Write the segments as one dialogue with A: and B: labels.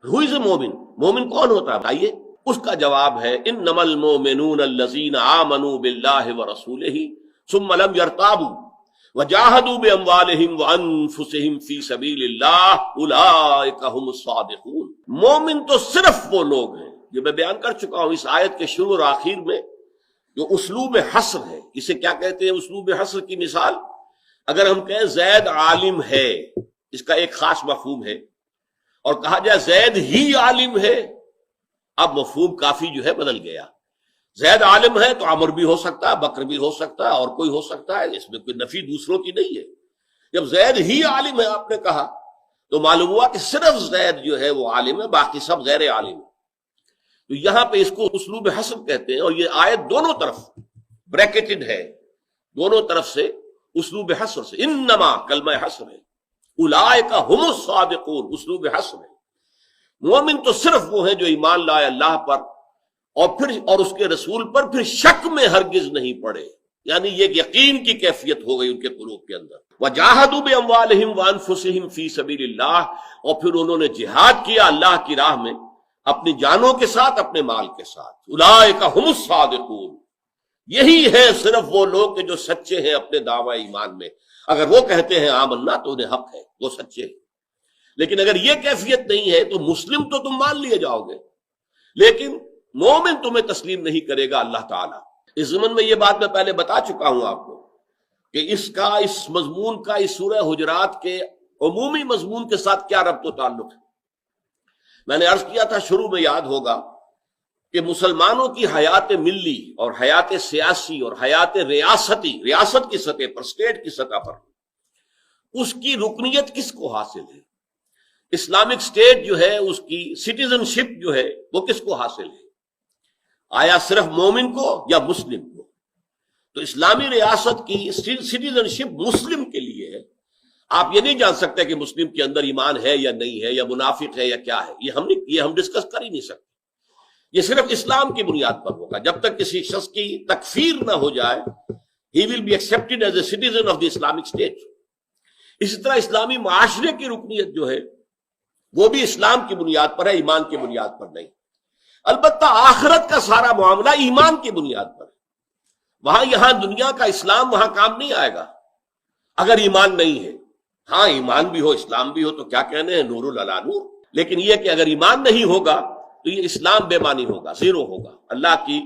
A: ہو از اے مومن؟ مومن کون ہوتا ہے بتائیے؟ اس کا جواب ہے انما المؤمنون الذین آمنوا باللہ ورسولہ ثم لم یرتابوا وجاہدوا باموالہم وانفسہم فی سبیل اللہ اولئک ھم الصادقون۔ مومن تو صرف وہ لوگ ہیں، یہ میں بیان کر چکا ہوں اس آیت کے شروع اور آخر میں، جو اسلوب حصر ہے۔ اسے کیا کہتے ہیں اسلوب حصر کی مثال؟ اگر ہم کہیں زید عالم ہے، اس کا ایک خاص مفہوم ہے، اور کہا جائے زید ہی عالم ہے، اب مفہوم کافی جو ہے بدل گیا۔ زید عالم ہے تو عمر بھی ہو سکتا ہے، بکر بھی ہو سکتا ہے، اور کوئی ہو سکتا ہے، اس میں کوئی نفی دوسروں کی نہیں ہے۔ جب زید ہی عالم ہے آپ نے کہا تو معلوم ہوا کہ صرف زید جو ہے وہ عالم ہے، باقی سب غیر عالم ہے۔ تو یہاں پہ اس کو اسلوب حصر کہتے ہیں، اور یہ آیت دونوں طرف بریکٹڈ ہے، دونوں طرف سے اسلوب حصر سے، انما کلمہ حصر ہے، اولئک ھم الصادقون اسلوب حصر ہے۔ مومن تو صرف وہ ہیں جو ایمان لائے اللہ پر اور اس کے رسول پر، پھر شک میں ہرگز نہیں پڑے، یعنی یہ یقین کی کیفیت ہو گئی ان کے قلوب کے اندر۔ وجاہدوا باموالہم وانفسہم فی سبیل اللہ، اور پھر انہوں نے جہاد کیا اللہ کی راہ میں اپنی جانوں کے ساتھ، اپنے مال کے ساتھ۔ اولئک ھم الصادقون، یہی ہے صرف وہ لوگ کہ جو سچے ہیں اپنے دعوی ایمان میں۔ اگر وہ کہتے ہیں آمنا تو انہیں حق ہے، وہ سچے ہیں۔ لیکن اگر یہ کیفیت نہیں ہے تو مسلم تو تم مان لیے جاؤ گے، لیکن مومن تمہیں تسلیم نہیں کرے گا اللہ تعالیٰ۔ اس ضمن میں یہ بات میں پہلے بتا چکا ہوں آپ کو کہ اس مضمون کا اس سورہ حجرات کے عمومی مضمون کے ساتھ کیا ربط و تعلق ہے۔ میں نے عرض کیا تھا شروع میں، یاد ہوگا، کہ مسلمانوں کی حیات ملی اور حیات سیاسی اور حیات ریاست کی سطح پر، اسٹیٹ کی سطح پر، اس کی رکنیت کس کو حاصل ہے؟ اسلامک اسٹیٹ جو ہے اس کی سٹیزن شپ جو ہے وہ کس کو حاصل ہے؟ آیا صرف مومن کو یا مسلم کو؟ تو اسلامی ریاست کی سٹیزن شپ مسلم کے لیے ہے۔ آپ یہ نہیں جان سکتے کہ مسلم کے اندر ایمان ہے یا نہیں ہے، یا منافق ہے یا کیا ہے، یہ ہم ڈسکس کر ہی نہیں سکتے۔ یہ صرف اسلام کی بنیاد پر ہوگا۔ جب تک کسی شخص کی تکفیر نہ ہو جائے، he will be accepted as a citizen of the Islamic State۔ اسی طرح اسلامی معاشرے کی رکنیت جو ہے وہ بھی اسلام کی بنیاد پر ہے، ایمان کی بنیاد پر نہیں۔ البتہ آخرت کا سارا معاملہ ایمان کی بنیاد پر ہے۔ یہاں دنیا کا اسلام وہاں کام نہیں آئے گا اگر ایمان نہیں ہے۔ ہاں ایمان بھی ہو، اسلام بھی ہو تو کیا کہنے ہیں، نور علی نور۔ لیکن یہ کہ اگر ایمان نہیں ہوگا تو یہ اسلام بے معنی ہوگا، زیرو ہوگا، اللہ کی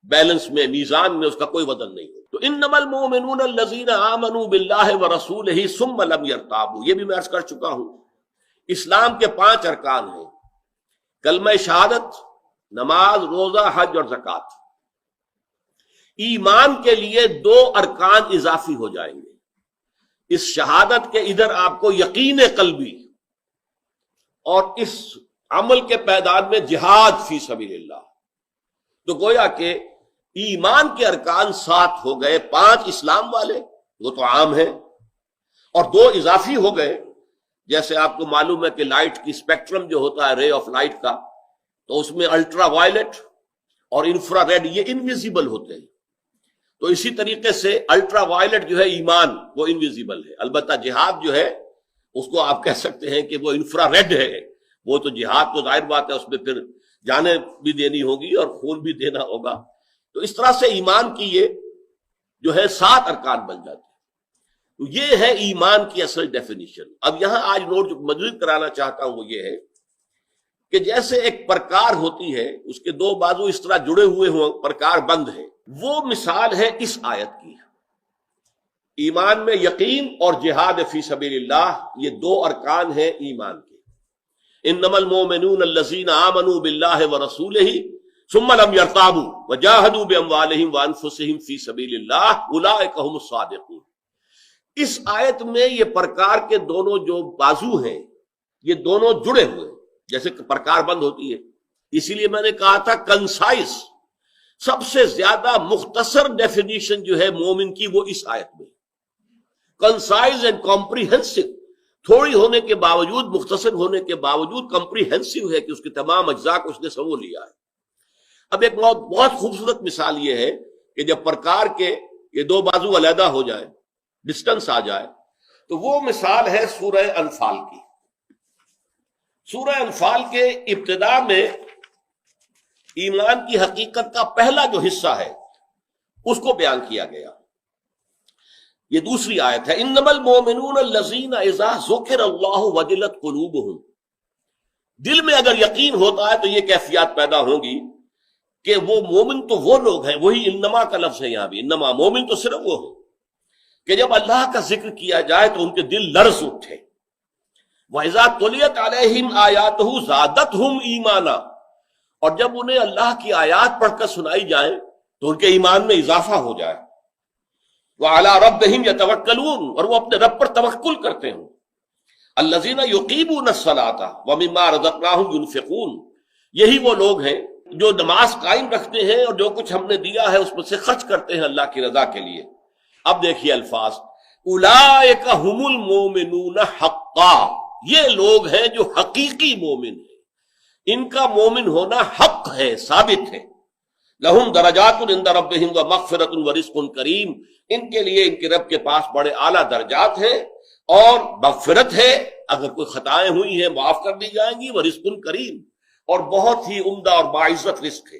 A: بیلنس میں، میزان میں اس کا کوئی وزن نہیں ہوگا۔ تو انما المؤمنون الذین آمنوا باللہ ورسولہ ثم لم یرتابوا، یہ بھی میں عرض کر چکا ہوں۔ اسلام کے 5 ارکان ہیں، کلمہ شہادت، نماز، روزہ، حج اور زکوٰۃ۔ ایمان کے لیے 2 ارکان اضافی ہو جائیں گے۔ اس شہادت کے ادھر آپ کو یقین قلبی، اور اس عمل کے پیدان میں جہاد فی سبیل اللہ۔ تو گویا کہ ایمان کے ارکان 7 ہو گئے، 5 اسلام والے وہ تو عام ہیں، اور 2 اضافی ہو گئے۔ جیسے آپ کو معلوم ہے کہ لائٹ کی اسپیکٹرم جو ہوتا ہے، رے آف لائٹ کا، تو اس میں الٹرا وائلٹ اور انفرا ریڈ یہ انویزیبل ہوتے ہیں۔ تو اسی طریقے سے الٹرا وائلٹ جو ہے ایمان وہ انویزیبل ہے۔ البتہ جہاد جو ہے اس کو آپ کہہ سکتے ہیں کہ وہ انفرا ریڈ ہے۔ وہ تو جہاد تو ظاہر بات ہے، اس میں پھر جانیں بھی دینی ہوگی اور خون بھی دینا ہوگا۔ تو اس طرح سے ایمان کی یہ جو ہے 7 ارکان بن جاتے ہیں۔ تو یہ ہے ایمان کی اصل ڈیفینیشن۔ اب یہاں آج نوٹ جو مزید کرانا چاہتا ہوں وہ یہ ہے کہ جیسے ایک پرکار ہوتی ہے، اس کے 2 بازو اس طرح جڑے ہوئے ہوں، پرکار بند ہے، وہ مثال ہے اس آیت کی۔ ایمان میں یقین اور جہاد فی سبیل اللہ، یہ 2 ارکان ہیں ایمان کے۔ انما المؤمنون الذین آمنوا باللہ ورسولہ ثم لم یرتابوا وجاہدوا باموالہم وانفسہم فی سبیل اللہ اولئک ھم الصادقون۔ اس آیت میں یہ پرکار کے دونوں جو بازو ہیں یہ دونوں جڑے ہوئے، جیسے پرکار بند ہوتی ہے۔ اسی لیے میں نے کہا تھا کنسائز، سب سے زیادہ مختصر ڈیفینیشن جو ہے مومن کی وہ اس آیت میں، کنسائز اینڈ کمپریہنسو، تھوڑی ہونے کے باوجود، مختصر ہونے کے باوجود کمپریہنسو ہے کہ اس کے تمام اجزاء کو اس نے سمو لیا ہے۔ اب ایک بہت خوبصورت مثال یہ ہے کہ جب پرکار کے یہ 2 بازو علیحدہ ہو جائیں، ڈسٹنس آ جائے، تو وہ مثال ہے سورہ انفال کی۔ سورہ انفال کے ابتدا میں ایمان کی حقیقت کا پہلا جو حصہ ہے اس کو بیان کیا گیا. یہ دوسری آیت ہے، انما المؤمنون الذین اذا ذکر اللہ وجلت قلوبہم. دل میں اگر یقین ہوتا ہے تو یہ کیفیات پیدا ہوں گی کہ وہ مومن تو وہ لوگ ہیں، وہی انما کا لفظ ہے یہاں بھی، انما مومن تو صرف وہ ہیں کہ جب اللہ کا ذکر کیا جائے تو ان کے دل لرز اٹھے. وَإِذَا تُلِيَتْ عَلَيْهِمْ آيَاتُهُ زَادَتْهُمْ ایمانا، اور جب انہیں اللہ کی آیات پڑھ کر سنائی جائیں تو ان کے ایمان میں اضافہ ہو جائے. وَعَلَىٰ رَبِّهِمْ يَتَوَكَّلُونَ، اور وہ اپنے رب پر توکل کرتے ہوں. الَّذِينَ يُقِيمُونَ الصَّلَاةَ وَمِمَّا رَزَقْنَاهُمْ يُنْفِقُونَ، یہی وہ لوگ ہیں جو نماز قائم رکھتے ہیں اور جو کچھ ہم نے دیا ہے اس میں سے خرچ کرتے ہیں اللہ کی رضا کے لیے. اب دیکھیے الفاظ، اولئک ھم المؤمنون حقا، یہ لوگ ہیں جو حقیقی مومن ہیں، ان کا مومن ہونا حق ہے، ثابت ہے. لہم درجات عند ربہم ومغفرۃ ورزق کریم، ان کے لیے ان کے رب کے پاس بڑے اعلیٰ درجات ہیں اور مغفرت ہے، اگر کوئی خطائیں ہوئی ہیں معاف کر دی جائیں گی. ورزق کریم، اور بہت ہی عمدہ اور باعزت رزق ہے.